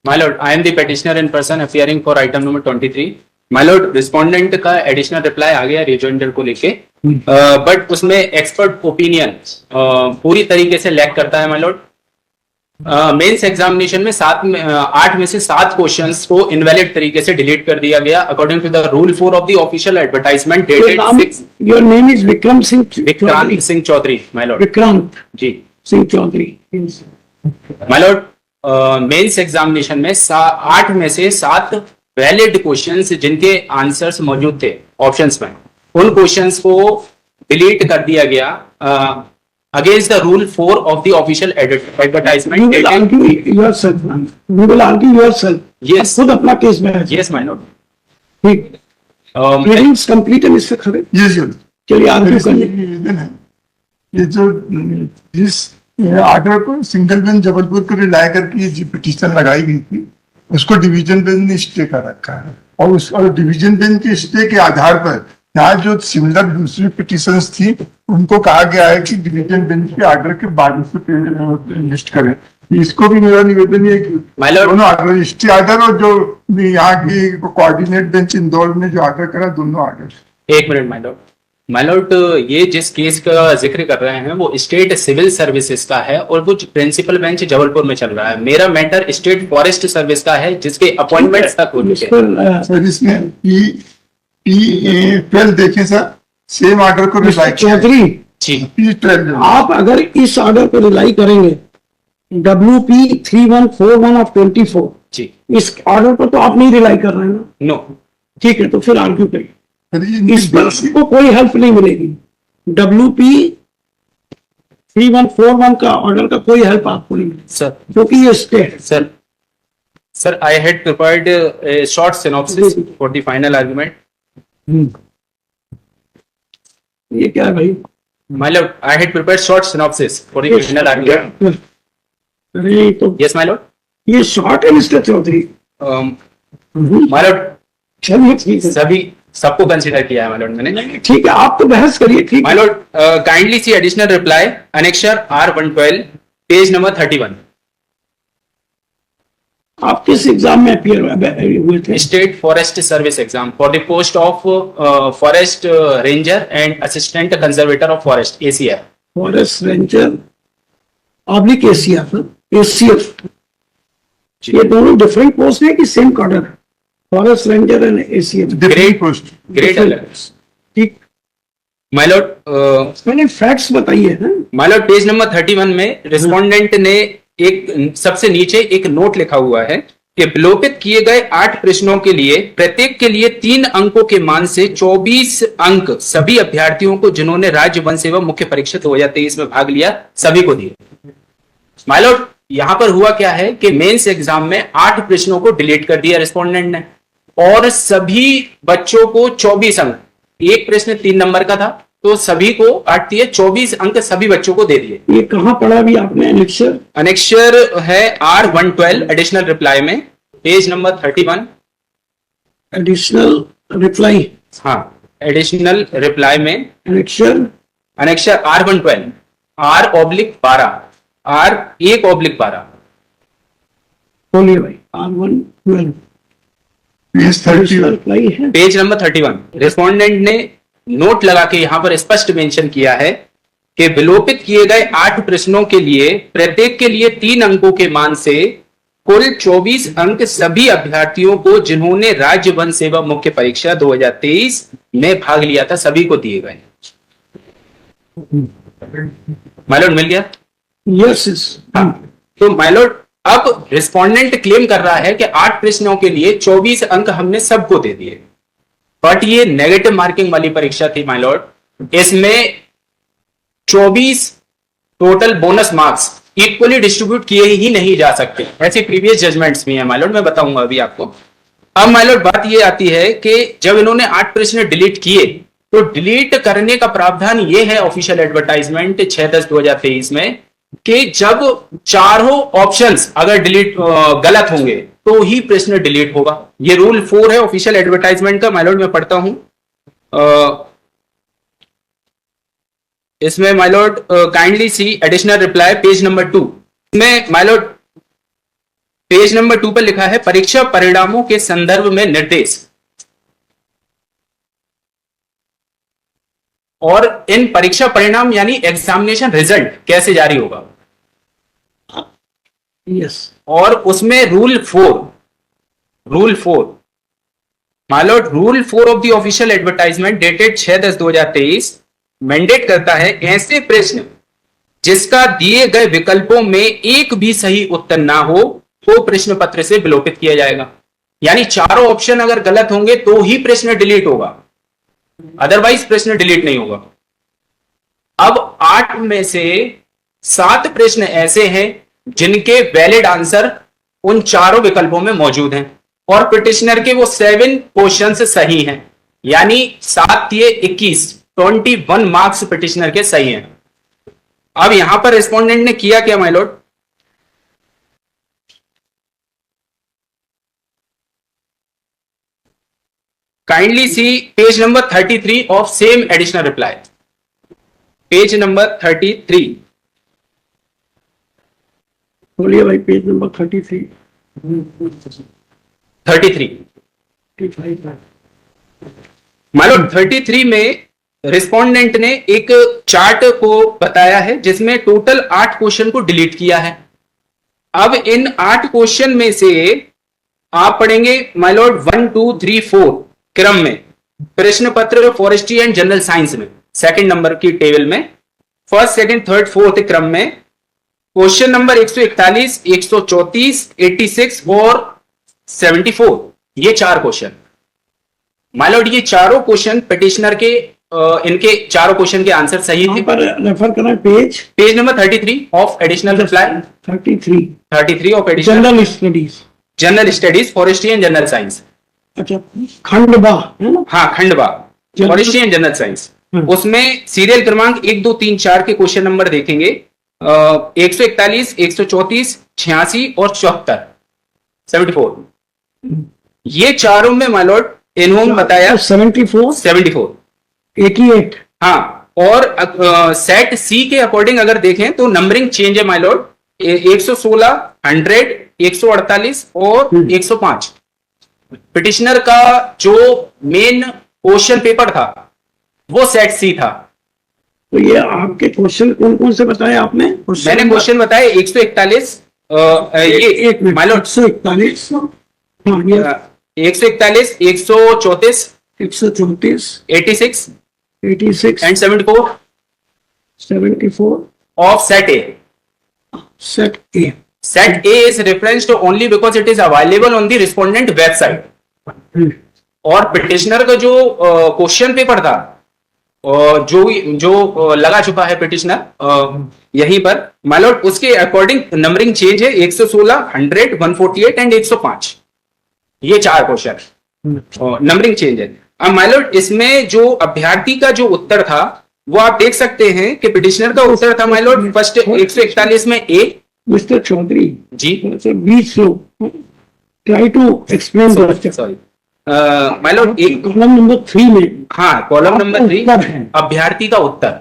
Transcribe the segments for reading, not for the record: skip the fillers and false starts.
My lord, I am the petitioner in person appearing for item number 23. My lord, respondent का additional reply आ गया रिजोइंडर को लेके, but उसमें expert opinion पूरी तरीके से लैक करता है। माय लॉर्ड, मेंस एग्जामिनेशन में 8 में से 7 क्वेश्चंस को इनवैलिड तरीके से डिलीट कर दिया गया according to the rule 4 of the official advertisement dated 6। Your name is Vikram Singh Vikrant Singh Chaudhary. My lord, Vikrant ji Singh Chaudhary. My lord, mains examination में 8 में से 7 वैलिड क्वेश्चंस जिनके आंसर्स मौजूद थे ऑप्शंस में, उन क्वेश्चंस को डिलीट कर दिया गया against the rule 4 of the official advertisement. You will argue yourself, man. You will argue yourself. Yes. खुद अपना केस में है। Yes my lord. ठीक। Hearings complete है मिस्टर खरे। Yes sir. चलिए आगे करिए। निवेदन है, ये जो जिस आर्डर को सिंगल बेंच जबलपुर को रिलाय करके ये पिटीशन लगाई गई थी, उसको डिवीजन बेंच ने स्टे कर रखा है, और डिवीजन बेंच के स्टे के आधार पर यहाँ जो सिमिलर दूसरी पिटीशंस थी उनको कहा गया है कि डिवीजन बेंच के आर्डर के बाद उसको लिस्ट करें। इसको भी मेरा निवेदन है कि दोनों आर्डर, स्टे आर्डर और जो यहाँ की कोऑर्डिनेट बेंच इंदौर ने जो आर्डर करा, दोनों आर्डर। एक minute my Lord. My Lord, ये जिस केस का जिक्र कर रहे हैं वो स्टेट सिविल सर्विसेज का है और वो प्रिंसिपल बेंच जबलपुर में चल रहा है। मेरा मैटर स्टेट फॉरेस्ट सर्विस का है जिसके अपॉइंटमेंट्स तक हो चुके हैं। सर इसमें P12 देखें सर, सेम आर्डर को रिलाय चौधरी जी, P12 आप अगर इस ऑर्डर को रिलाई करेंगे WP 3141 ऑफ 24, जी इस ऑर्डर पर तो आप नहीं रिलाई कर रहे हैं ना। नो। ठीक है, तो फिर आर्ग्यू करिए। इस पर सर आपको कोई हेल्प नहीं मिलेगी। WP 3141 का ऑर्डर का कोई हेल्प आपको नहीं मिलेगी सर क्योंकि ये state. Sir I had prepared a short synopsis for the final argument. ये क्या है भाई? My lord, I had prepared short synopsis for the final argument. अरे तो Yes my lord. ये शॉर्ट है मिस्टर चौधरी। My lord, चलिए ठीक है। सभी सबको कंसीडर किया है my lord मैंने। ठीक है, आप तो बहस करिए। ठीक My है। lord, kindly see additional reply annexure R112 page number 31. आप किस एग्जाम में अपियर हुए थे? State Forest Service exam for the post of forest ranger and assistant conservator of forest ACF. Forest ranger oblique ACF, ACF। ये दोनों different post है कि same cadre? Forest ranger and ACF different post. Great alert. ठीक। My lord, मैंने facts बताइए हैं। my lord, page number 31 में respondent ने एक सबसे नीचे एक नोट लिखा हुआ है कि विलोपित किए गए 8 प्रश्नों के लिए प्रत्येक के लिए 3 अंकों के मान से 24 अंक सभी अभ्यर्थियों को जिन्होंने राज्य वन सेवा मुख्य परीक्षा 2023 में भाग लिया सभी को दिए। माय लॉर्ड, यहां पर हुआ क्या है कि मेंस एग्जाम में 8 प्रश्नों को डिलीट कर दिया रिस्पोंडेंट ने और सभी बच्चों को 24 अंक, एक प्रश्न 3 नंबर का था तो सभी को 8 दिए, 24 अंक सभी बच्चों को दे दिए। ये कहाँ पढ़ा अभी आपने? एनेक्सर अनेक्शर है R112 एडिशनल रिप्लाई में पेज नंबर 31। Additional reply. हाँ, एडिशनल रिप्लाई में एनेक्सर अनेक्शर R112 R/12 R1/12। बोलिए भाई। R112 P30 एडिशनल रिप्लाई है। Page number 31। रिस्पोंडेंट ने नोट लगा के यहां पर स्पष्ट मेंशन किया है कि विलोपित किए गए 8 प्रश्नों के लिए प्रत्येक के लिए 3 अंकों के मान से कुल 24 अंक सभी अभ्यर्थियों को जिन्होंने राज्य वन सेवा मुख्य परीक्षा 2023 में भाग लिया था सभी को दिए गए। माय लॉर्ड, मिल गया? Yes yes. तो माय लॉर्ड, अब रिस्पोंडेंट क्लेम कर रहा है कि 8 प्रश्नों के लिए 24 अंक हमने सबको दे दिए, बट ये नेगेटिव मार्किंग वाली परीक्षा थी माय लॉर्ड। इसमें 24 total bonus marks equally distribute किए ही नहीं जा सकते, ऐसी प्रीवियस जजमेंट्स भी हैं माय लॉर्ड, मैं बताऊंगा अभी आपको। अब माय लॉर्ड बात ये आती है कि जब इन्होंने 8 प्रश्न डिलीट किए तो डिलीट करने का प्रावधान ये है ऑफिशियल एडवर्टाइजमेंट 6/10/2023 में कि जब चारों ऑप्शंस अगर डिलीट गलत होंगे तो ही प्रश्न डिलीट होगा। ये रूल 4 है ऑफिशियल एडवर्टाइजमेंट का। माय लॉर्ड मैं पढ़ता हूं इसमें। My Lord, kindly C additional reply page number 2 में। माय लॉर्ड, पेज नंबर 2 पर लिखा है परीक्षा परिणामों के संदर्भ में निर्देश। और इन परीक्षा परिणाम यानी एग्जामिनेशन रिजल्ट कैसे जारी होगा। यस। और उसमें rule 4 my lord rule 4 of the official advertisement dated 6/10/2023 mandate करता है ऐसे प्रश्न जिसका दिए गए विकल्पों में एक भी सही उत्तर ना हो तो प्रश्न पत्र से विलोपित किया जाएगा। यानी चारों ऑप्शन अगर गलत होंगे तो ही प्रश्न डिलीट होगा, अदरवाइज प्रश्न डिलीट नहीं होगा। अब 8 में से 7 प्रश्न ऐसे हैं जिनके वैलिड आंसर उन चारों विकल्पों में मौजूद हैं और पिटिशनर के वो 7 क्वेश्चन सही हैं, यानी 7 ये 21 मार्क्स पिटिशनर के सही हैं। अब यहां पर रिस्पोंडेंट ने किया क्या my Lord, kindly C page number 33 of same additional reply. Page number 33, बोलिए भाई, पेज नंबर 33। 33 माइलॉर्ड 33 में रिस्पोंडेंट ने एक चार्ट को बताया है जिसमें टोटल 8 क्वेश्चन को डिलीट किया है। अब इन 8 क्वेश्चन में से आप पढ़ेंगे माइलॉर्ड 1 2 3 4 क्रम में प्रश्न पत्र फॉरेस्ट्री एंड जनरल साइंस में सेकंड नंबर की टेबल में फर्स्ट सेकंड थर्ड फोर्थ क्रम में क्वेश्चन नंबर 141 134 86 और 74 ये 4 क्वेश्चन। माइलॉर्ड ये चारों क्वेश्चन पिटिशनर के इनके चारों क्वेश्चन के आंसर सही थे। पर रेफर करना page number 33 of additional reply. 33 of additional general studies forestry and general science. अच्छा, खंडबा है ना? हाँ, खंडबा फॉरेस्ट्री एंड जनरल साइंस। उसमें सीरियल क्रमांक 1 2 3 4 के क्वेश्चन नंबर देखेंगे 141 134 86 और 74 ये चारों में माइलॉर्ड इन्होंने बताया 74 88। हाँ, और सेट सी के अकॉर्डिंग अगर देखें तो नंबरिंग चेंज है माइलॉर्ड 116 100 148 और 105। पिटिशनर का जो मेन क्वेश्चन पेपर था वो सेट सी था। तो ये आपके क्वेश्चन कौन कौन से बताए आपने? मैंने क्वेश्चन बताए 141 एक minute, my lord 141 141 134 134 86 86 and 74 of set A. set A. Set A is referenced only because it is available on the respondent website. और पिटिशनर का जो क्वेश्चन पेपर था जो लगा चुका है पिटिशनर यहीं पर माइलॉर्ड उसके अकॉर्डिंग नंबरिंग चेंज है 116 100 148 एंड 105 ये 4 क्वेश्चन नंबरिंग चेंज है। अब माइलॉर्ड इसमें जो अभ्यर्थी का जो उत्तर था वो आप देख सकते हैं कि पिटिशनर का उत्तर था माइलॉर्ड फर्स्ट 141 में ए। मिस्टर चौधरी जी बीच लोग try to explain. Sorry my lord एक कॉलम नंबर 3 में, हाँ कॉलम नंबर 3 है अभ्यर्थी का उत्तर।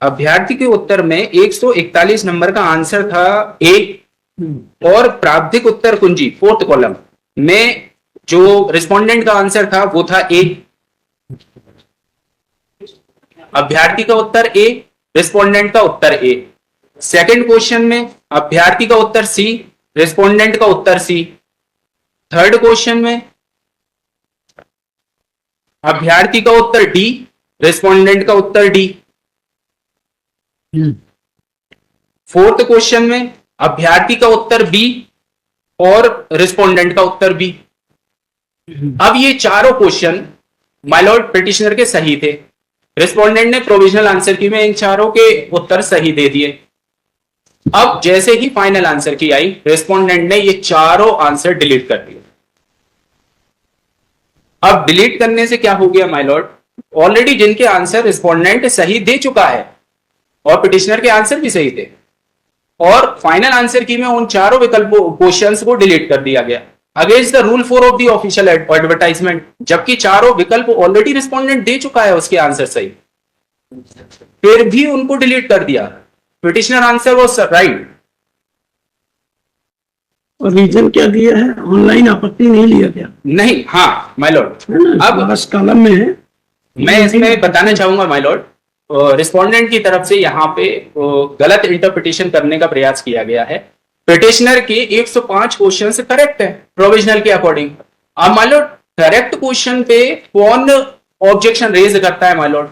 अभ्यर्थी के उत्तर में 141 नंबर का आंसर था ए और प्राप्तिक उत्तर कुंजी 4th कॉलम में जो रिस्पोंडेंट का आंसर था वो था ए। अभ्यर्थी का उत्तर ए, रिस्पोंडेंट का उत्तर ए। सेकंड क्वेश्चन में अभ्यर्थी का उत्तर सी, रिस्पोंडेंट का उत्तर सी। थर्ड क्वेश्चन में अभ्यर्थी का उत्तर डी, रिस्पोंडेंट का उत्तर डी। फोर्थ क्वेश्चन में अभ्यर्थी का उत्तर बी और रिस्पोंडेंट का उत्तर बी। अब ये चारों क्वेश्चन माइलॉर्ड पिटिशनर के सही थे। रिस्पोंडेंट ने प्रोविजनल आंसर की में इन चारों के उत्तर सही दे दिए। अब जैसे ही फाइनल आंसर की आई रिस्पोंडेंट ने ये चारों आंसर डिलीट कर दिए। अब डिलीट करने से क्या हो गया माइलॉर्ड, ऑलरेडी जिनके आंसर रिस्पोंडेंट सही दे चुका है और पिटिशनर के आंसर भी सही थे और फाइनल आंसर की में उन चारों विकल्पों क्वेश्चंस को डिलीट कर दिया गया against the rule 4 of the official advertisement, जबकि चारों विकल्प ऑलरेडी रिस्पोंडेंट दे चुका है उसके आंसर सही, फिर भी उनको डिलीट कर दिया। Petitioner answer was right. और रीजन क्या दिया है? ऑनलाइन आपत्ति नहीं लिया गया, नहीं, हाँ माय लॉर्ड। है ना? अब लास्ट कॉलम में है। मैं इसमें बताना चाहूंगा माय लॉर्ड, रिस्पोंडेंट की तरफ से यहाँ पे गलत इंटरप्रिटेशन करने का प्रयास किया गया है। पिटिशनर के 105 क्वेश्चन से करेक्ट है प्रोविजनल के अकॉर्डिंग। अब माय लॉर्ड करेक्ट क्वेश्चन पे कौन ऑब्जेक्शन रेज करता है माय लॉर्ड?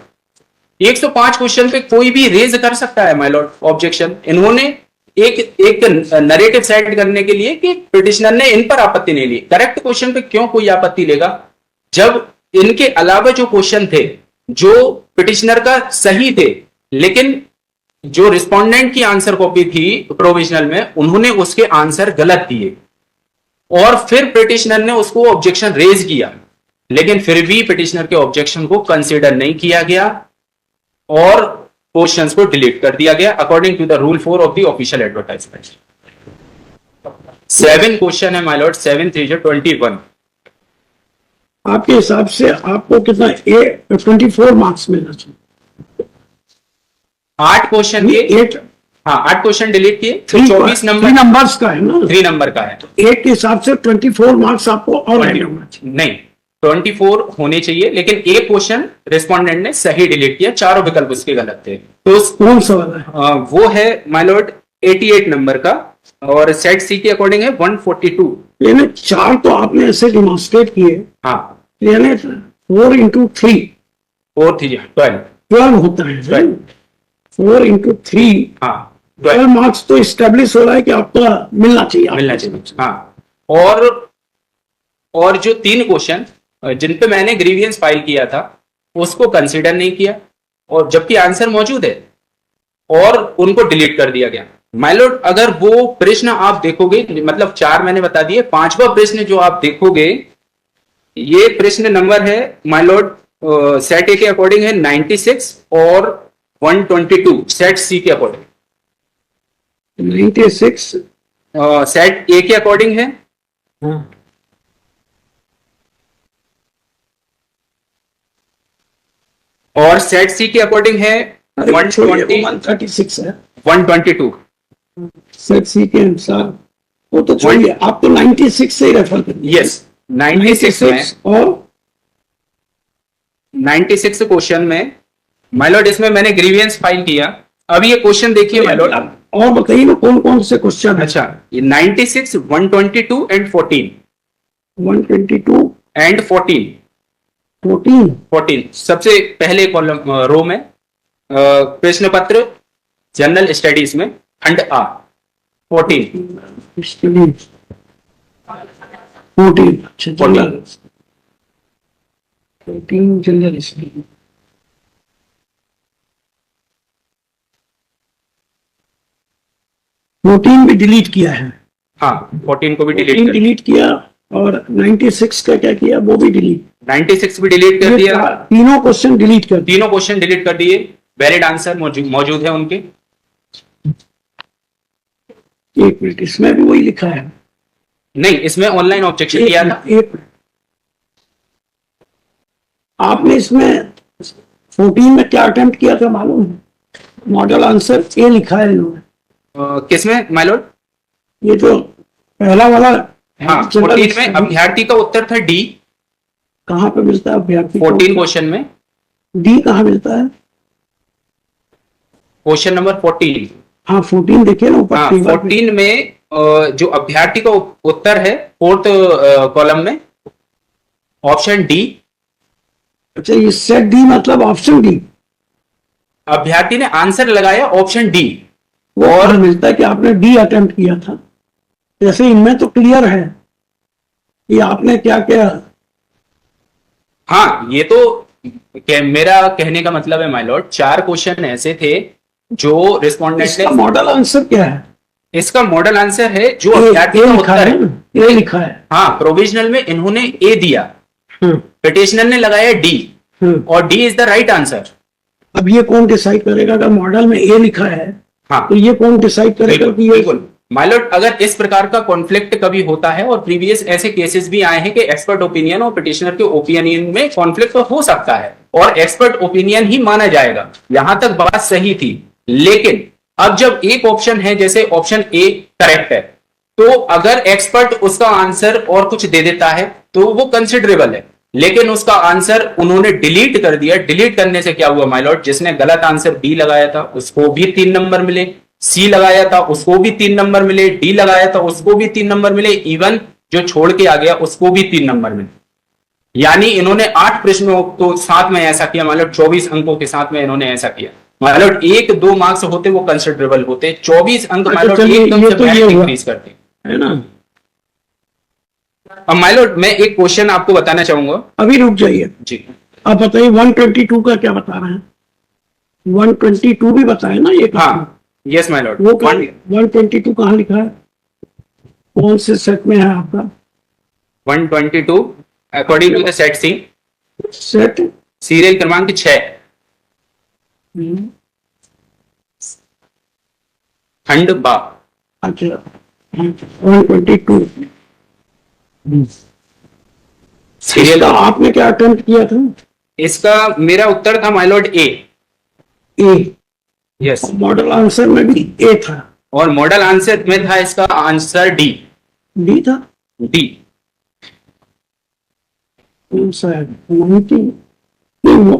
105 क्वेश्चन पे कोई भी रेज कर सकता है माय लॉर्ड ऑब्जेक्शन। इन्होंने एक नरेटिव सेट करने के लिए कि पिटिशनर ने इन पर आपत्ति नहीं ली। करेक्ट क्वेश्चन पे क्यों कोई आपत्ति लेगा जब इनके अलावा जो क्वेश्चन थे जो पिटिशनर का सही थे, लेकिन जो रिस्पोंडेंट की आंसर कॉपी थी प्रोविजनल में, उन्होंने उसके आंसर गलत दिए और फिर पिटिशनर ने उसको ऑब्जेक्शन रेज किया, लेकिन फिर भी पिटिशनर के ऑब्जेक्शन को कंसीडर नहीं किया गया और क्वेश्चंस को डिलीट कर दिया गया according to the rule 4 of the official advertisement. 7 question है माय लॉर्ड, 7 3 21। आपके हिसाब से आपको कितना 24 मार्क्स मिलना चाहिए? 8 क्वेश्चन के 8 हाँ 8 क्वेश्चन डिलीट किए, 24 3 नंबर नंबर्स का है ना? 3 नंबर का है। 8 के हिसाब से 24 मार्क्स आपको और ऐड होना चाहिए। नहीं 24 होने चाहिए, लेकिन एक क्वेश्चन रिस्पोंडेंट ने सही डिलीट किया, चारों विकल्प उसके गलत थे। तो कौन सा वाला है? वो है माय लॉर्ड 88 नंबर का और सेट सी के अकॉर्डिंग है 142। यानी 4 तो आपने ऐसे डिमॉन्स्ट्रेट किए, हाँ यानी 4 into 3 4 थी 12। 12 होता है। 4 into 3 हाँ 12 मार्क्स तो स्टेब्लिश हो रहा है कि आपका मिलना चाहिए। मिलना चाहिए। हाँ और जो 3 क्वेश्चन जिन पे मैंने ग्रीवियंस फाइल किया था उसको कंसीडर नहीं किया और जबकि आंसर मौजूद है और उनको डिलीट कर दिया गया। माय लॉर्ड अगर वो प्रश्न आप देखोगे, मतलब 4 मैंने बता दिए, 5वां प्रश्न जो आप देखोगे ये प्रश्न नंबर है माय लॉर्ड सेट ए के अकॉर्डिंग है 96 और 122 सेट सी के अकॉर्डिंग। 96 सेट ए के अकॉर्डिंग है और सेट सी के अकॉर्डिंग है 136 है 122। सेट सी के अनुसार। वो तो छोड़िए, आप तो 96 से ही रेफर करिए। यस 96 में और 96 क्वेश्चन में माय लॉर्ड इसमें मैंने ग्रीवियंस फाइल किया। अब ये क्वेश्चन देखिए माय लॉर्ड। और बताइए ना कौन कौन से क्वेश्चन है? अच्छा ये 96 122 एंड 14 122 एंड 14 14 सबसे पहले कॉलम रो में प्रश्न पत्र जनरल स्टडीज में खंड आ 14 अच्छा जनरल 14 जनरल स्टडी। भी डिलीट किया है। हाँ 14 को भी डिलीट कर डिलीट किया और 96 का क्या किया? वो भी डिलीट। 96 भी डिलीट कर दिया। तीनों क्वेश्चन डिलीट कर दिए। तीनों क्वेश्चन डिलीट कर दिए। वैलिड आंसर मौजूद है उनके। एक मिनट, इसमें भी वही लिखा है? नहीं इसमें ऑनलाइन ऑब्जेक्शन किया था। एक आपने इसमें 14 में क्या अटेम्प्ट किया था मालूम है? मॉडल आंसर ए लिखा है इन्होंने। किसमें माय लॉर्ड? ये जो पहला वाला हाँ 14 में अभ्यर्थी का उत्तर था डी। कहाँ पे मिलता है अभ्यर्थी? 14 क्वेश्चन में डी कहाँ मिलता है? Question number 14। हाँ 14 देखिए ना ऊपर। हाँ 14 में जो अभ्यर्थी का उत्तर है 4th कॉलम में ऑप्शन डी। अच्छा ये सेट डी मतलब ऑप्शन डी। अभ्यर्थी ने आंसर लगाया ऑप्शन डी और मिलता है कि आपने डी अटेम्प्ट किया था। जैसे इनमें तो क्लियर है कि आपने क्या किया। हाँ ये तो मेरा कहने का मतलब है माय लॉर्ड 4 क्वेश्चन ऐसे थे जो रिस्पोंडेंट ने। मॉडल आंसर क्या है? इसका मॉडल आंसर है जो अभ्यर्थी का उत्तर है। ये लिखा है। हाँ प्रोविजनल में इन्होंने ए दिया, पिटिशनर ने लगाया डी और D is the right answer. अब ये कौन डिसाइड करेगा? अगर मॉडल में ए लिखा है हाँ तो ये कौन डिसाइड करेगा कि ये? बिल्कुल माय लॉर्ड अगर इस प्रकार का कॉन्फ्लिक्ट कभी होता है और प्रीवियस ऐसे केसेस भी आए हैं कि एक्सपर्ट ओपिनियन और पिटिशनर के ओपिनियन में कॉन्फ्लिक्ट हो सकता है और एक्सपर्ट ओपिनियन ही माना जाएगा। यहां तक बात सही थी, लेकिन अब जब एक ऑप्शन है जैसे ऑप्शन ए करेक्ट है तो अगर एक्सपर्ट उसका आंसर और कुछ दे देता है तो वो कंसिडरेबल है, लेकिन उसका आंसर उन्होंने डिलीट कर दिया। डिलीट करने से क्या हुआ माय लॉर्ड, जिसने गलत आंसर बी लगाया था उसको भी 3 नंबर मिले, सी लगाया था उसको भी 3 नंबर मिले, डी लगाया था उसको भी 3 नंबर मिले, इवन जो छोड़ के आ गया उसको भी 3 नंबर मिले। यानी इन्होंने 8 प्रश्नों को साथ में ऐसा किया, मतलब 24 अंकों के साथ में इन्होंने ऐसा किया। माइलॉर्ड 1-2 मार्क्स होते वो कंसिडरेबल होते, 24 अंक माइलॉर्ड चलिए, एकदम ये से तो ये मेरिट हुआ। इंक्रीज करते। है ना। अब माइलॉर्ड मैं एक क्वेश्चन आपको बताना चाहूंगा। अभी रुक जाइए, जी आप बताइए 122 का क्या बता रहे हैं? 122 भी बताए ना ये? हाँ, यस माइलॉर्ड। वो 122 कहाँ लिखा है? कौन से सेट में है आपका? 122 according to the set C, set serial क्रमांक 6, खंड बा। अच्छा 122 सीरियल इसका आपने क्या अटेम्प्ट किया था? इसका मेरा उत्तर था माइलॉर्ड ए। ए। यस, मॉडल आंसर में भी ए था। और मॉडल आंसर में था इसका आंसर डी। डी था? डी कौन सा है? 19 नहीं,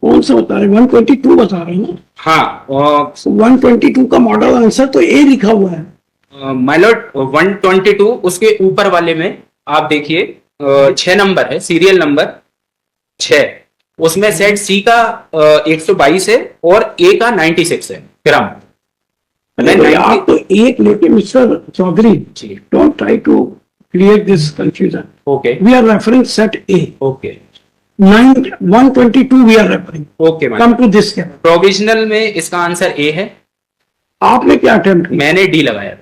कौन सा बता रहे? 122 बता रहे हैं ना? हाँ, और 122 का मॉडल आंसर तो ए लिखा हुआ है। माइलॉर्ड 122 उसके ऊपर वाले में आप देखिए 6 नंबर है, सीरियल नंबर 6, उसमें सेट सी का 122 है और ए का 96 है क्रम। अरे भाई, आप तो एक लेके mister Chaudhary, ji don't try to create this confusion. Okay we are referring set A. Okay 122 we are referring. Okay come to this क्या? प्रोविजनल में इसका आंसर ए है, आपने क्या अटेम्प्ट किया? मैंने डी लगाया।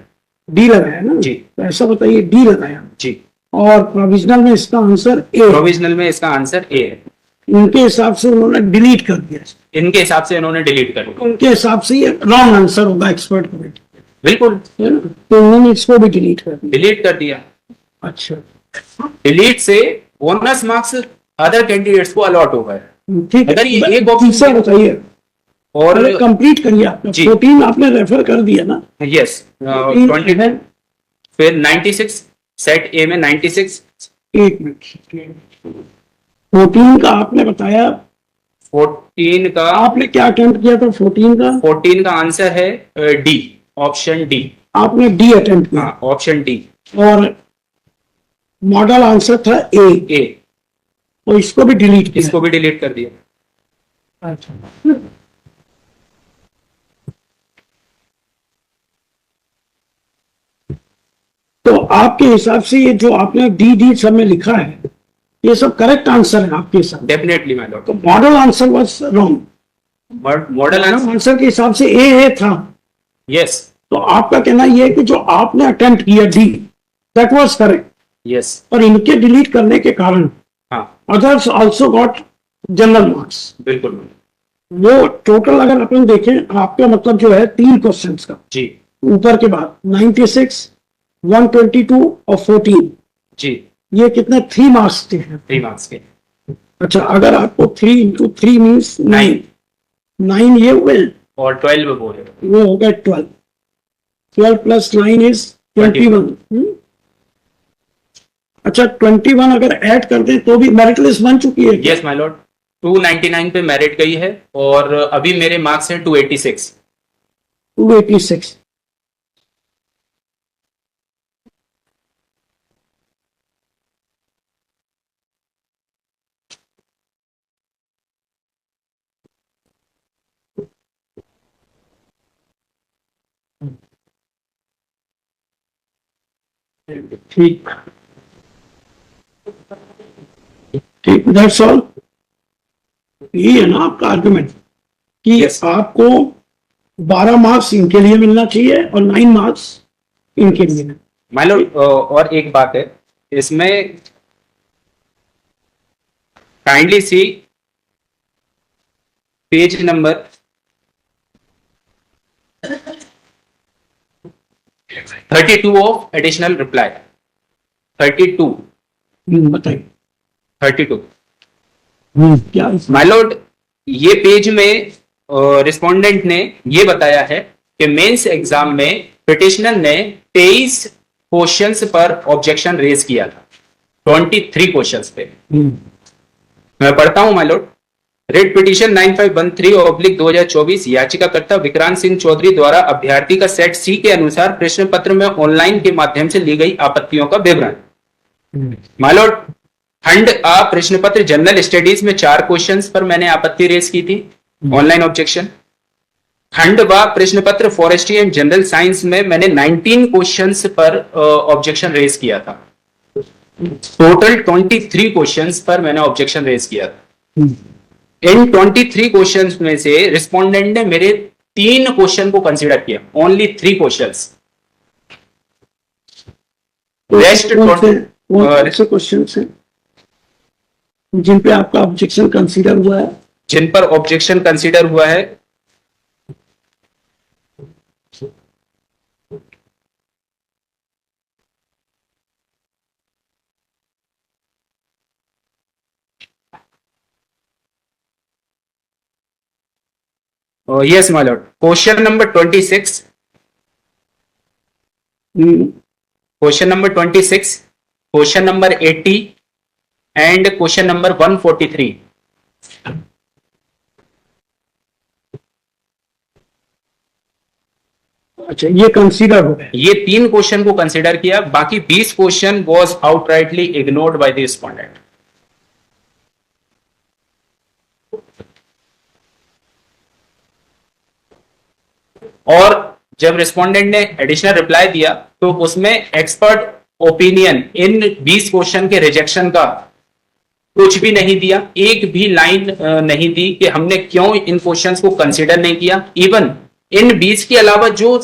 डी लगाया ना? जी। तो ऐसा बताइए, डी लगाया जी, और प्रोविजनल में इसका आंसर ए। प्रोविजनल में इसका आंसर ए है। उनके हिसाब से उन्होंने डिलीट कर दिया। इनके हिसाब से इन्होंने डिलीट कर दिया। उनके हिसाब से ये रॉन्ग आंसर होगा एक्सपर्ट कमेटी, बिल्कुल है ना? तो उन्होंने इसको भी डिलीट कर दिया। डिलीट कर दिया। अच्छा डिलीट से बोनस मार्क्स अदर कैंडिडेट्स को अलॉट हो गए। ठीक है। अगर ये एक तीसरा ऑप्शन बताइए और कंप्लीट करिए। आपने जी। 14 आपने रेफर कर दिया ना? यस 20 है। फिर 96 सेट ए में 96, एक मिनट, 14 का आपने बताया। 14 का आपने क्या अटेम्प्ट किया था 14 का? 14 का आंसर है डी, ऑप्शन डी। आपने डी अटेम्प्ट किया हाँ, ऑप्शन डी। और मॉडल आंसर था ए, ए, तो इसको भी डिलीट किया। इसको भी डिलीट कर दिया। अच्छा, तो आपके हिसाब से ये जो आपने डी डी सब में लिखा है, ये सब करेक्ट आंसर है आपके हिसाब से? डेफिनेटली माय तो Lord. Model answer was wrong. Model answer answer के हिसाब से ए था। यस तो आपका कहना यह है कि जो आपने अटेम्प्ट किया D, that was correct, yes. और इनके डिलीट करने के कारण हाँ others also got general marks. बिल्कुल वो टोटल अगर अपन देखें, आपका मतलब जो है 3 क्वेश्चंस का जी ऊपर के बाद 96, 122 और 14, जी, ये कितने 3 मार्क्स थे? 3 मार्क्स के। अच्छा, अगर आपको 3 इंटू 3 मीन्स 9, 9 ये हुए, और 12 वो है। वो हो गए 12, 12 प्लस 9 इज 21। अच्छा, 21 अगर ऐड कर दें तो भी मेरिट लिस्ट बन चुकी है? यस माय लॉर्ड, 299 पे मेरिट गई है और अभी मेरे मार्क्स हैं 286। 286। ठीक ठीक, दैट्स ऑल। ये है ना आपका आर्गुमेंट कि Yes. आपको 12 मार्क्स इनके लिए मिलना चाहिए और 9 मार्क्स इनके लिए। माय लॉर्ड और एक बात है इसमें, kindly C page number 32 of additional reply. 32 बताइए 32 क्या? माय लॉर्ड, ये पेज में रिस्पोंडेंट ने ये बताया है कि मेंस एग्जाम में पिटिशनर ने 23 क्वेश्चंस पर ऑब्जेक्शन रेज किया था, 23 क्वेश्चंस पे। मैं पढ़ता हूं माय लॉर्ड। रेड पिटीशन 9513/2024 याचिकाकर्ता विक्रांत सिंह चौधरी द्वारा अभ्यर्थी का सेट सी के अनुसार प्रश्न पत्र में ऑनलाइन के माध्यम से ली गई आपत्तियों का विवरण। माय लॉर्ड, खंड आ प्रश्न पत्र जनरल स्टडीज में 4 क्वेश्चंस पर मैंने आपत्ति रेज की थी, ऑनलाइन ऑब्जेक्शन। खंड व प्रश्न पत्र फॉरेस्ट्री एंड जनरल साइंस में मैंने 19 क्वेश्चंस पर ऑब्जेक्शन रेज किया था। टोटल 23 क्वेश्चंस पर मैंने ऑब्जेक्शन रेज किया था। इन 23 क्वेश्चंस में से रिस्पोंडेंट ने मेरे 3 क्वेश्चन को कंसीडर किया, ओनली 3 क्वेश्चंस। रेस्ट ऐसे क्वेश्चन है जिन पे आपका ऑब्जेक्शन कंसीडर हुआ है? जिन पर ऑब्जेक्शन कंसीडर हुआ है, yes my lord, question number 26, question number 26, question number 80 and question number 143। अच्छा, ये कंसीडर हो गए। ये 3 क्वेश्चन को कंसीडर किया, बाकी 20 question was outrightly ignored by the respondent. और जब रिस्पोंडेंट ने एडिशनल रिप्लाई दिया तो उसमें एक्सपर्ट ओपिनियन इन 20 क्वेश्चन के रिजेक्शन का कुछ भी नहीं दिया, एक भी लाइन नहीं दी कि हमने क्यों इन क्वेश्चंस को कंसीडर नहीं किया। इवन इन 20 के अलावा जो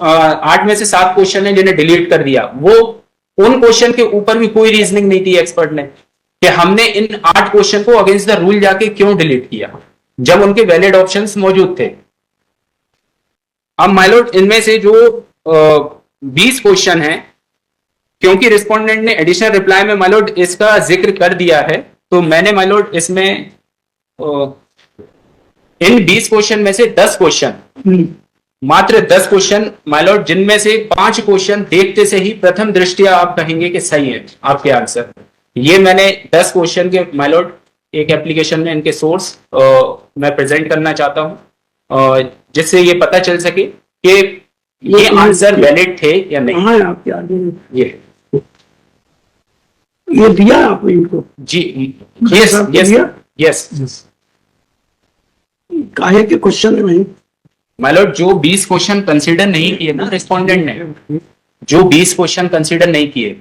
8 में से 7 क्वेश्चन है जिन्हें डिलीट कर दिया, वो उन क्वेश्चन के ऊपर भी कोई रीजनिंग नहीं दी एक्सपर्ट ने कि हमने इन 8 क्वेश्चन को अगेंस्ट द रूल जाके क्यों डिलीट किया जब उनके वैलिड ऑप्शंस मौजूद थे। अब माय लॉर्ड, इनमें से जो 20 क्वेश्चन हैं, क्योंकि रिस्पोंडेंट ने एडिशनल रिप्लाई में माय लॉर्ड इसका जिक्र कर दिया है, तो मैंने माय लॉर्ड इसमें इन 20 क्वेश्चन में से 10 क्वेश्चन, मात्र 10 क्वेश्चन माय लॉर्ड, जिनमें से 5 क्वेश्चन देखते से ही प्रथम दृष्टिया आप कहेंगे कि सही है आपके आंसर, ये मैंने 10 क्वेश्चन के माय लॉर्ड एक एप्लीकेशन में इनके सोर्स मैं प्रेजेंट करना चाहता हूं, जिससे ये पता चल सके कि ये आंसर वैलिड थे या नहीं। हाँ, आपके आगे ये दिया आपने इनको? जी, यस यस यस। काहे के क्वेश्चन नहीं माय लॉर्ड, जो 20 क्वेश्चन कंसीडर नहीं किए ना रिस्पोंडेंट ने, जो 20 क्वेश्चन कंसीडर नहीं किए,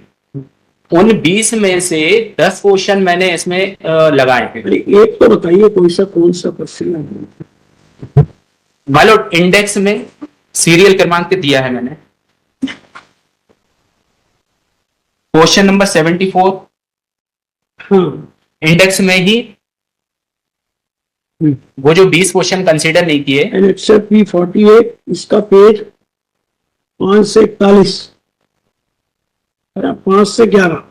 उन 20 में से 10 क्वेश्चन मैंने इसमें लगाए हैं। एक तो बताइए कौन सा क्वेश्चन है? माय लॉर्ड, इंडेक्स में सीरियल क्रमांक दिया है मैंने, क्वेश्चन नंबर 74 इंडेक्स में ही वो जो 20 क्वेश्चन कंसीडर नहीं किए, P48 इसका पेज 5 से 41, 5 से 11।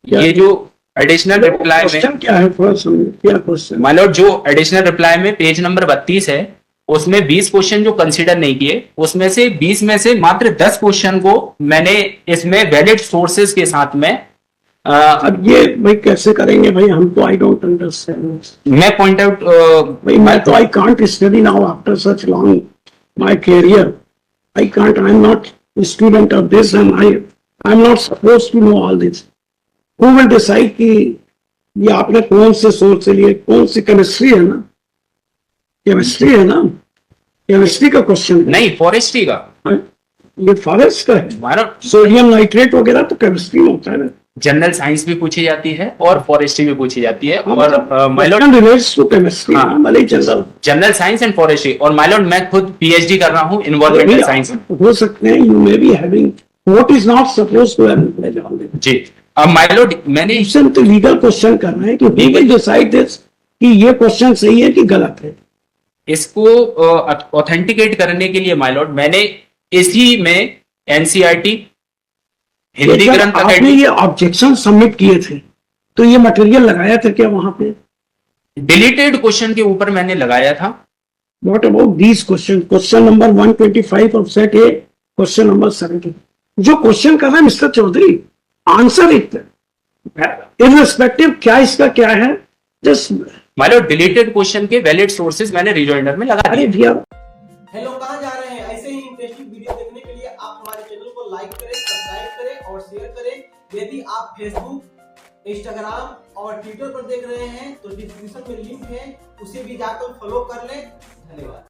ये जो एडिशनल रिप्लाई में क्या है, क्या क्वेश्चन? माय लॉर्ड, जो एडिशनल रिप्लाई में पेज नंबर 32 है, उसमें 20 क्वेश्चन जो कंसीडर नहीं किए, उसमें से 20 में से मात्र 10 क्वेश्चन को मैंने इसमें वैलिड सोर्सेज के साथ में अब ये भाई कैसे करेंगे भाई, हम तो आई डोंट अंडरस्टैंड। मैं पॉइंट आउट भाई, मैं तो I can't study now after such long my career, I can't, I am not student of this and I am not supposed to know all this. Who will decide कि ये आपने कौन से source से लिए? कौन सी केमिस्ट्री है ना, केमिस्ट्री है ना, केमिस्ट्री का क्वेश्चन नहीं, फॉरेस्ट्री का, ये फॉरेस्ट का है। सोडियम नाइट्रेट वगैरह तो केमिस्ट्री में होता है ना। जनरल साइंस भी पूछी जाती है और फॉरेस्ट्री भी पूछी जाती है, और my lord relates to chemistry, भले जनरल साइंस एंड फॉरेस्ट्री। और माय लॉर्ड, मैं खुद पीएचडी कर रहा हूं एनवायरमेंटल साइंस। हो सकते हैं you may be having what is not supposed to have. जी, अब माय लॉर्ड, मैंने तो लीगल क्वेश्चन करना है कि वी विल डिसाइड दिस कि ये क्वेश्चन सही है कि गलत है। इसको ऑथेंटिकेट करने के लिए माय लॉर्ड, मैंने इसी में एनसीईआरटी हिंदी ग्रंथ आपने ये ऑब्जेक्शन सबमिट किए थे तो ये मटेरियल लगाया था क्या वहां पे? डिलीटेड क्वेश्चन के ऊपर मैंने लगाया था। What about these question? Question number 125 of set A, question number 70, जो क्वेश्चन कर रहे हैं mister Chaudhary, answer it irrespective क्या इसका क्या है, just my lord deleted question के वैलिड सोर्सेज मैंने रिजॉइंडर में लगा अरे दिए। भैया हेलो, कहाँ जा रहे हैं? ऐसे ही इंटरेस्टिंग वीडियो देखने के लिए आप हमारे चैनल को लाइक करें, सब्सक्राइब करें और शेयर करें। यदि आप फेसबुक, इंस्टाग्राम और ट्विटर पर देख रहे हैं तो डिस्क्रिप्शन में लिंक है, उसे भी जाकर फॉलो कर लें। धन्यवाद।